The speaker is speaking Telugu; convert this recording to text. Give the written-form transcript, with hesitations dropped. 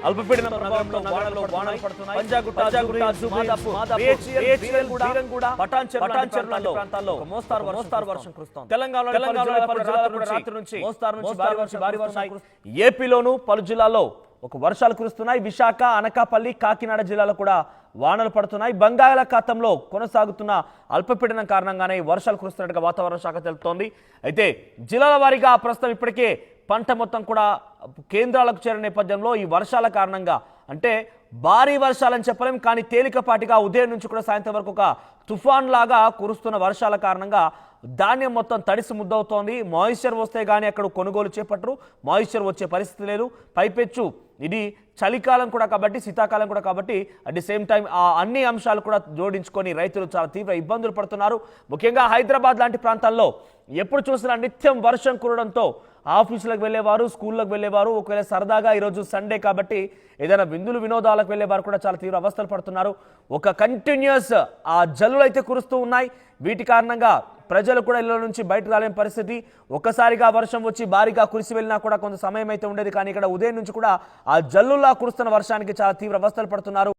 అల్పపీడన ప్రభావంతో వానలు పడుతున్నాయి. పటాన్చెరు ప్రాంతాల్లో మోస్తారు వర్షం కురుస్తోంది. తెలంగాణలో రాత్రి నుంచి భారీ వర్షాలు. ఏపీలోను పలు జిల్లాల్లో ఒక వర్షాలు కురుస్తున్నాయి. విశాఖ, అనకాపల్లి, కాకినాడ జిల్లాలో కూడా వానలు పడుతున్నాయి. బంగాళాఖాతంలో కొనసాగుతున్న అల్పపీడనం కారణంగానే వర్షాలు కురుస్తున్నట్టుగా వాతావరణ శాఖ తెలుస్తోంది. అయితే జిల్లాల వారీగా ప్రస్తుతం ఇప్పటికే పంట మొత్తం కూడా కేంద్రాలకు చేరిన నేపథ్యంలో ఈ వర్షాల కారణంగా అంటే భారీ వర్షాలని చెప్పలేం, కానీ తేలికపాటిగా ఉదయం నుంచి కూడా సాయంత్రం వరకు ఒక తుఫాన్ లాగా కురుస్తున్న వర్షాల కారణంగా ధాన్యం మొత్తం తడిసి ముద్దవుతోంది. మాయిశ్చర్ వస్తే కానీ అక్కడ కొనుగోలు చేపట్టరు, మాయిశ్చర్ వచ్చే పరిస్థితి లేదు. పైపెచ్చు ఇది చలికాలం కూడా కాబట్టి, శీతాకాలం కూడా కాబట్టి అట్ ది సేమ్ టైం ఆ అన్ని అంశాలు కూడా జోడించుకొని రైతులు చాలా తీవ్ర ఇబ్బందులు పడుతున్నారు. ముఖ్యంగా హైదరాబాద్ లాంటి ప్రాంతాల్లో ఎప్పుడు చూసినా నిత్యం వర్షం కురవడంతో ఆఫీసులకు వెళ్ళేవారు, స్కూళ్ళకు వెళ్ళేవారు, ఒకవేళ సరదాగా ఈరోజు సండే కాబట్టి ఏదైనా విందులు వినోదాలకు వెళ్ళేవారు కూడా చాలా తీవ్ర అవస్థలు పడుతున్నారు. ఒక కంటిన్యూస్ ఆ జల్లులు అయితే కురుస్తూ ఉన్నాయి. వీటి కారణంగా ప్రజలు కూడా ఇళ్ల నుంచి బయటకు రాలేని పరిస్థితి. ఒక్కసారిగా వర్షం వచ్చి భారీగా కురిసి వెళ్ళినా కూడా కొంత సమయం అయితే ఉండేది, కానీ ఇక్కడ ఉదయం నుంచి కూడా ఆ జల్లులా కురుస్తున్న వర్షానికి చాలా తీవ్ర అవస్థలు పడుతున్నారు.